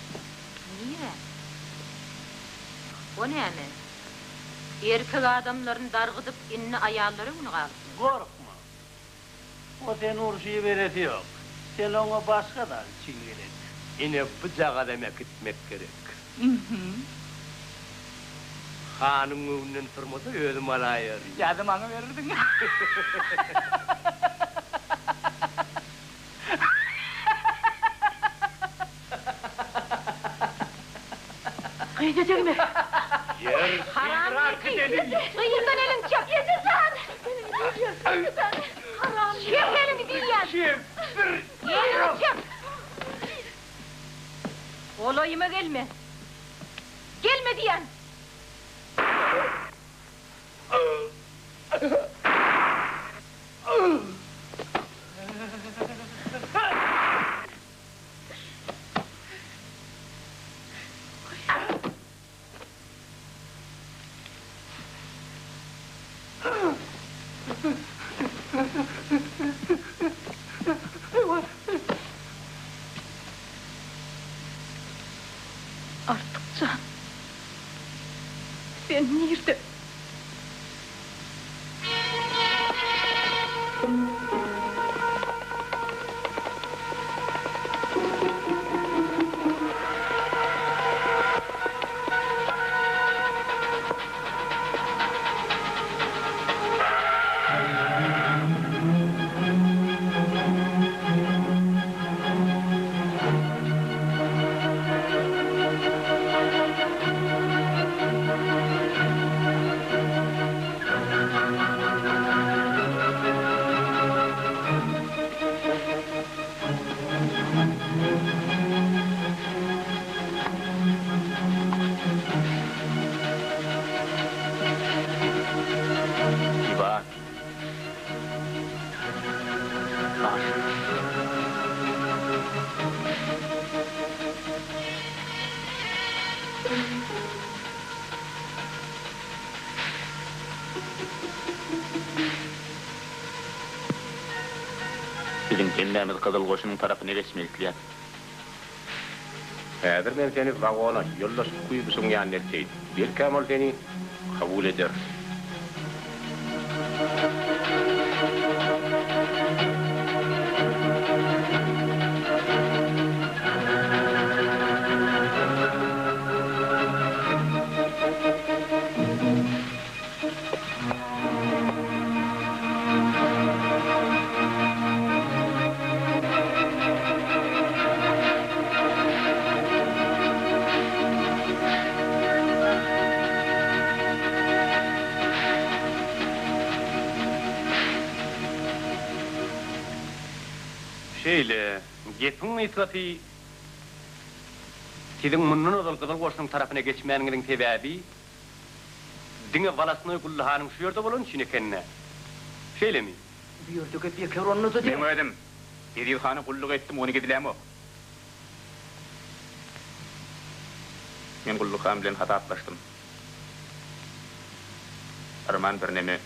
Niye? O ne mi? Erkek adamların dargıdıp inne ayarları mı kalsın? Korkma. O seni urşuyu veresi yok. Sen ona başka da için gerek. Yine bıçağa demek gitmek gerek. Hanım önünden turmasa özüm alayır. Yadım anı verirdin. Kıydedin mi? Yer Haram Kıyırdan elin çek! Yedir lan! Haram! Çek elini diyen! Elini çek! Olayıma gelme! Gelme diyen! Artık can! Sen nerede? İvan. Bizim kendimiz Kızıl Koşunun tarafına geçmeliyiz. Häzir men seni vagona yollaşıp kuyubusun yanına eteyim. Bir Kemal seni kabul eder. Şeyle, gepin itlati sizin munun odal Kızıl Koşunun tarafına geçmeyeninin sebebi dine valasını kullahanın şu yerde bolun için ekenne. Şeyle mi? Bir yurtuk et bir kevronunuzu diye. Ben ödedim. Edil Han'ı kulluk ettim, onu gidilem o. Men kulluk Han bilen hata atlaştım. Arman bir neme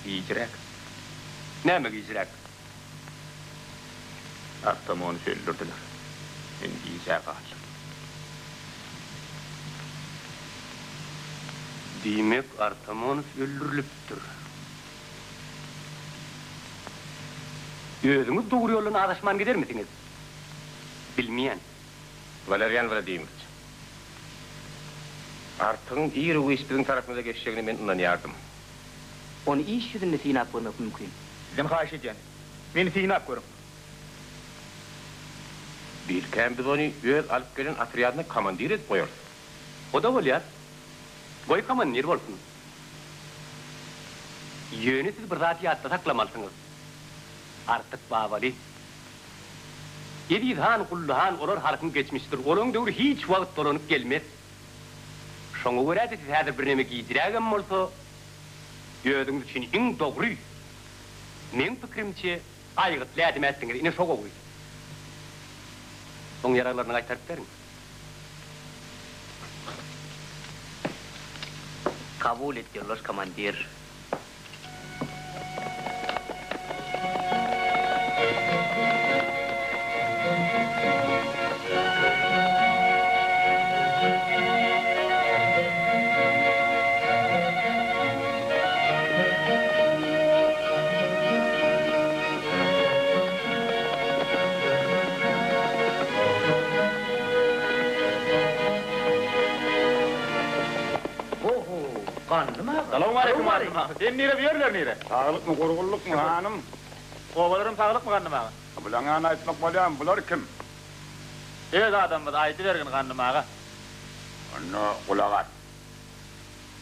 iyicirek. Näme giysirak? Artam onu söylürdüler. Men iyicirek ağaçım. Demek Artamonus öldürülüptür. Özünüz doğru yoluna adaşman gider misiniz? Bilmeyen. Valerian Vladimirovич. Artığın iyi ruhu ispidin tarafına geçeceğini ben inanıyordum. Onu iş yüzünde sinap görmek mümkün. Sizden haş edeceğim. Beni sinap görün. Bilken biz onu öz alıp gelen atriyadına komandir et koyar. O da ol ya. Goy kaman nir olsun. Yönü siz bir zatiyatta saklamalısınız. Artık babali. Edid Han kulluhan olur halkın geçmiştir. Onun doğru hiç vakit dolanıp gelmez. Şoňa görä siz häzir bir neme giydirägem bolsa, özüňiz üçin iň dogry. Men pikirimçe aýgyt lädimätdiňiz, ine şoga goý. Soň ýaralaryny aýtaryp beriň. Kabul ediyorlar komandir. Selamun aleyküm hanım. Sen nire bir nire? Sağlık mı, kurgulluk mu hanım? Oğullarım sağlık mı kanım ağa? Bulan ana etmek balyam, bular kim? Evet adamız aydı vergin kanım ağa. Onu kulak at.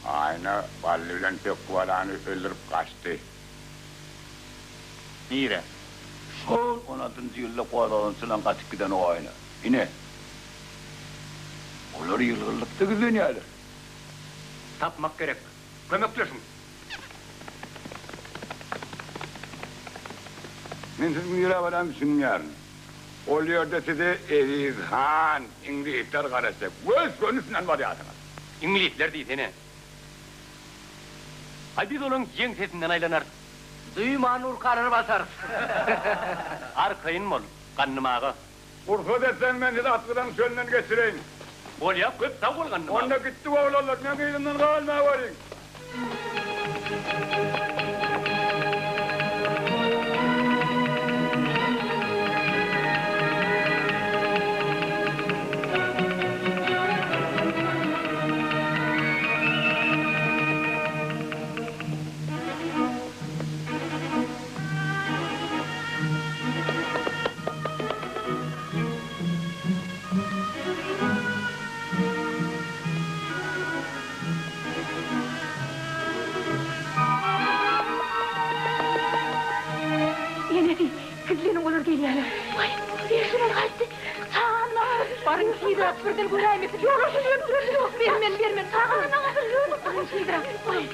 Aynı valliyle pek kuvalanı öldürüp kaçtı. Nire? Sol 16. yılda kuvalanı sılan kaçıp giden o aynı. Yine. Onlar yılgınlıkta güzeniyorlar. Tapmak gerek. Kömekleşin. Men sizin yüreğe varan düşünmüyorum. Oluyor da size Erizhan, İngilizler karası. Göz gönlüsünden var ya. İngilizler değil seni. Ay biz onun yeng sesinden aylanar. Duyman urkarını basar. Arkayın mol, kanım ağa. Urfa desen ben size atkıdan sönlen geçireyim. Bol yap, köp sağ ol kanım ağa. Onda gitti oğlanlar, ne kıyımdan kalma varın. Kızlarım olur geliyorlar. Vay, yaşına kaçtı. Sağına. Barın şeydir, birden göreyim. Yok, vermen. Sağına kadar barın şeydir. Vay.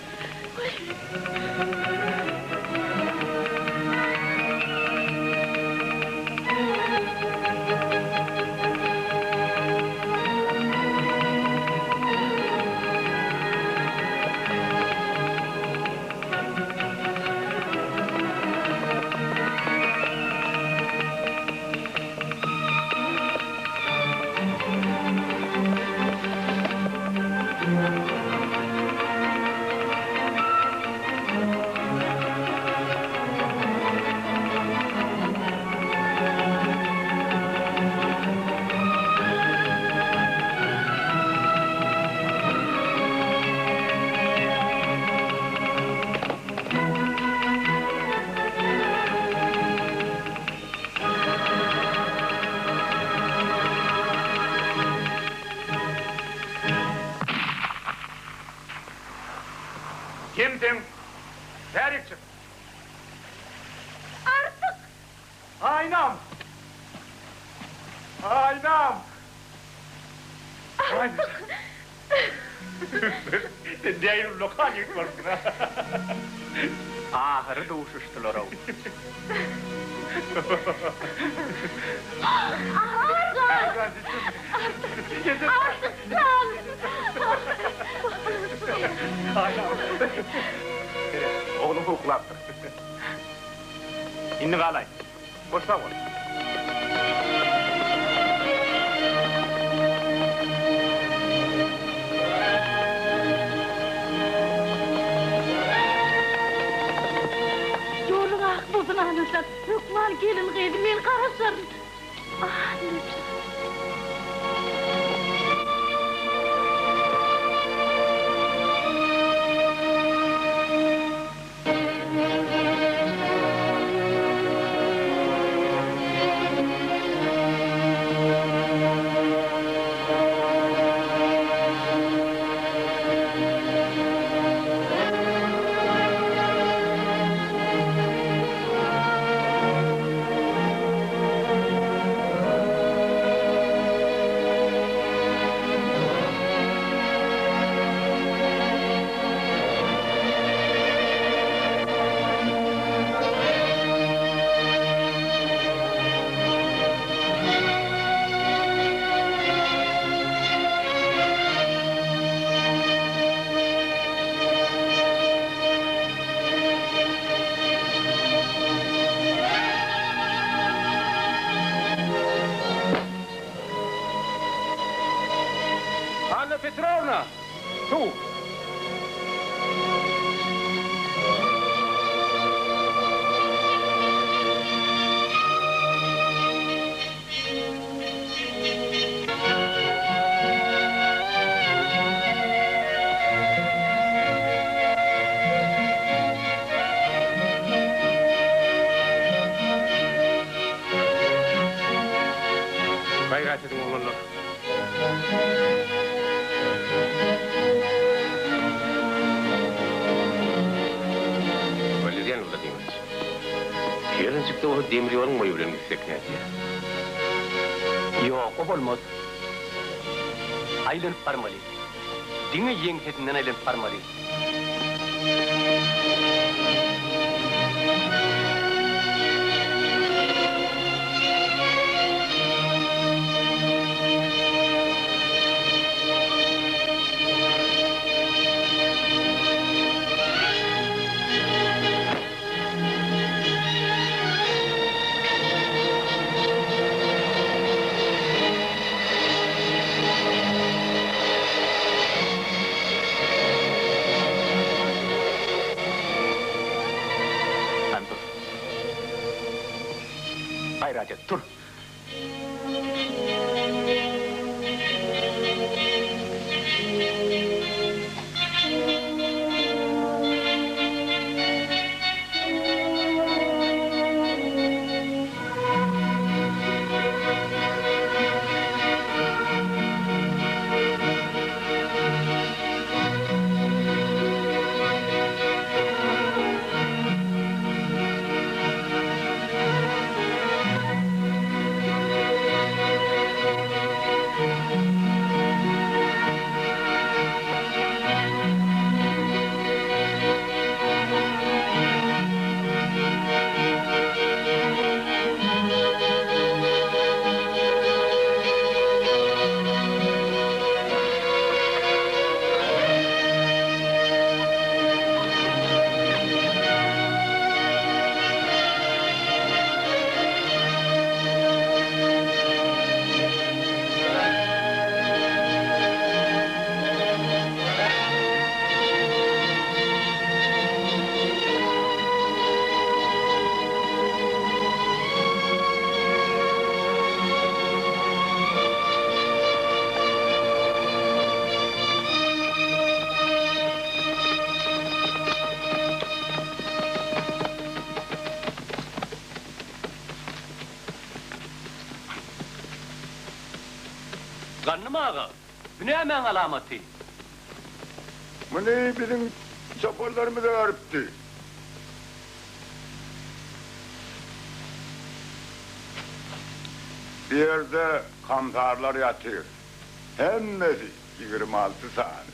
Kimsin? Ver çık. Artık. Aynam. Aynam. Artık. Değil lokal yıkmarsın ha. Ahırı doğuşuştular o. Oğlum hukuklattır. İnni kalay. Boşta ol. Yolun ak bozun anırsan. Lukman gelin kıydı, men karasarım. Ah, lütfen. Anna Petrovna! Tu! Hayrat edin oğlanlar. Valerian Vladimirovич. Yarınçıkta o demir yolun mu öğrenmek istek ne diye? Yok, o olmaz. Aylanıp barmalı. Dine yengtetinden aylanıp barmalı. Hayrat et, dur. Kanım ağa, bu ne hemen alameti? Bu ne bizim çaparlarımı da arıptı. Bir yerde kantarlar yatıyor. Hemmesi 26 tane.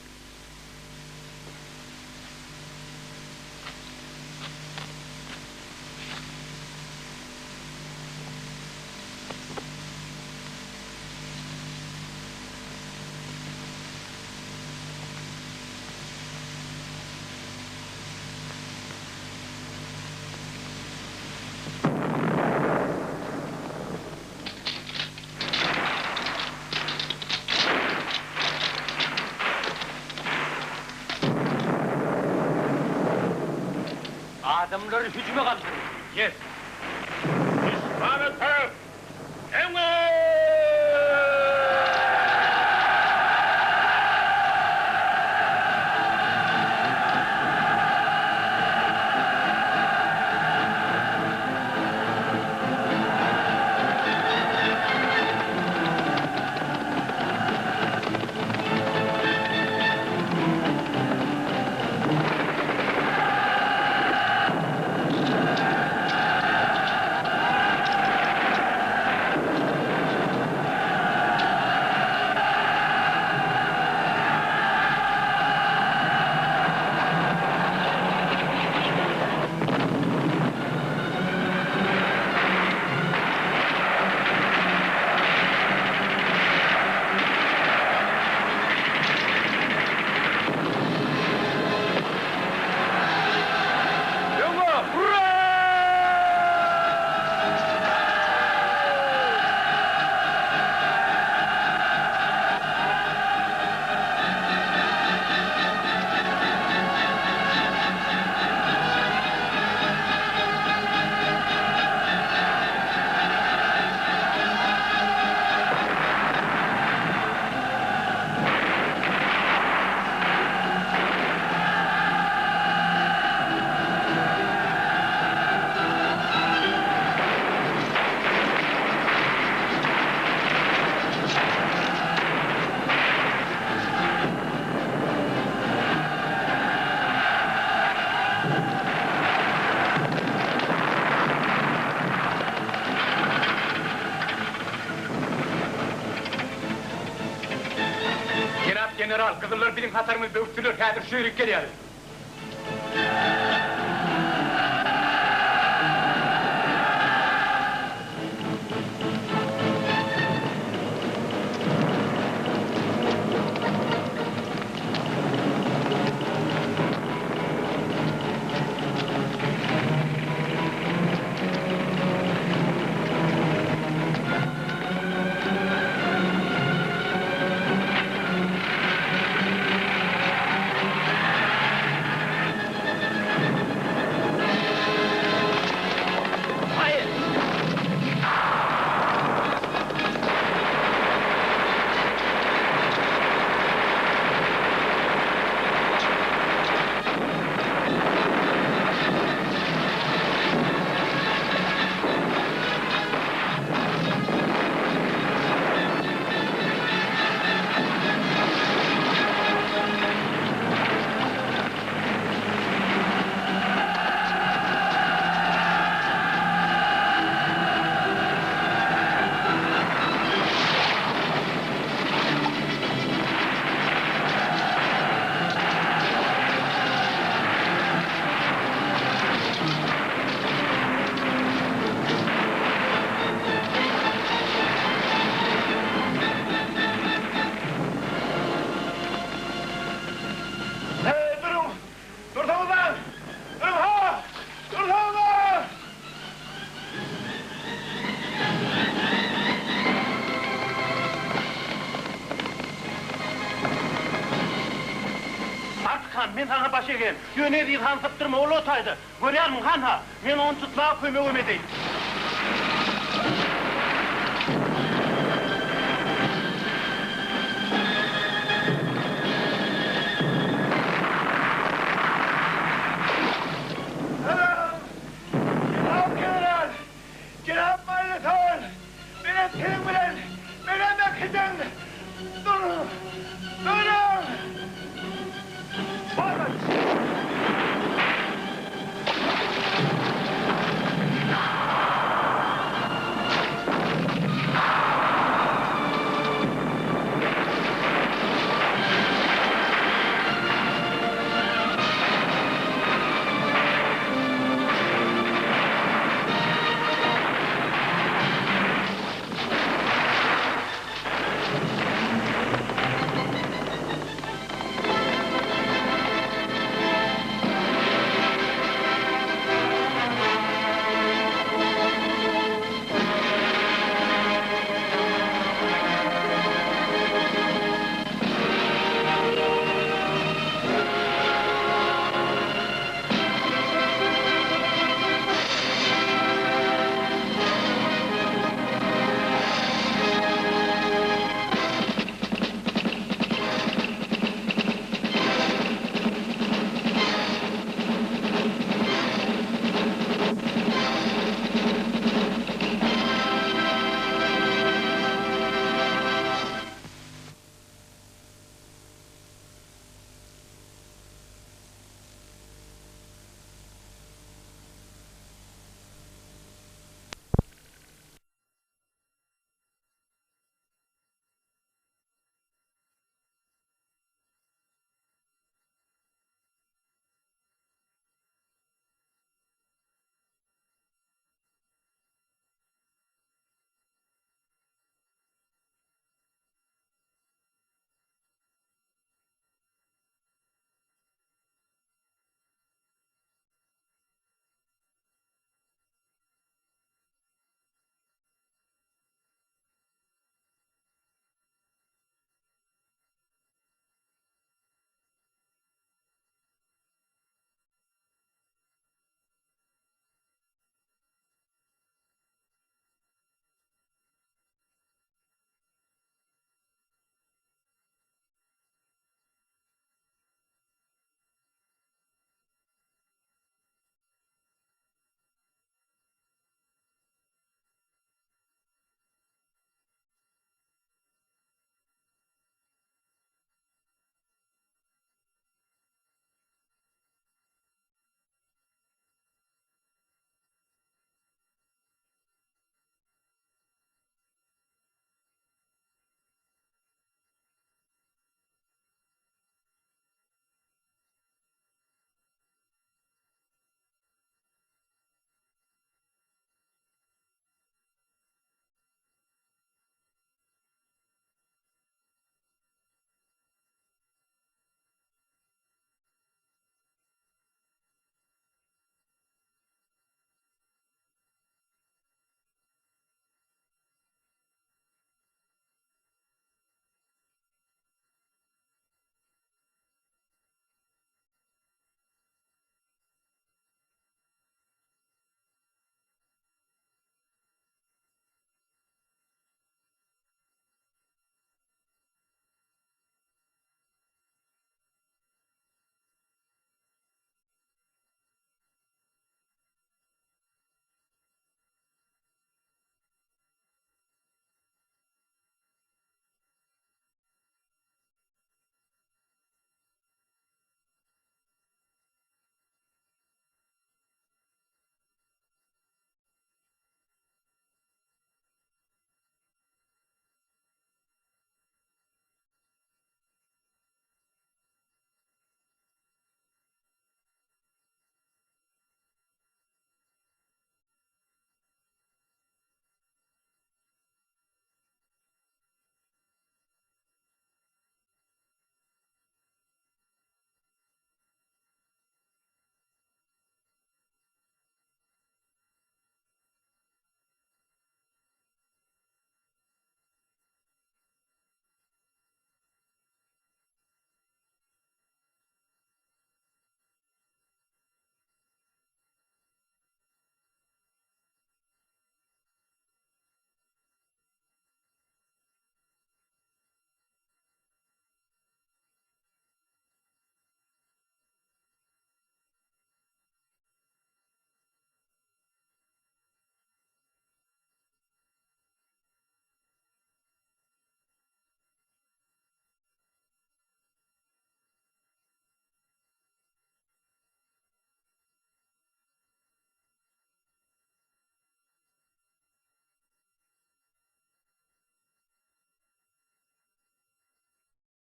Adamları hücuma kaldırın. Yes. İsmail taraf. Emre! general, kızıllar bizim hatarımız dövüştürür, hadir şiirik geliyor. Men sana baş egen. Yöne değil han sıptırma oğlu otaydı. Görüyor musun han ha? Men onu tutmaya kömegim edeyim.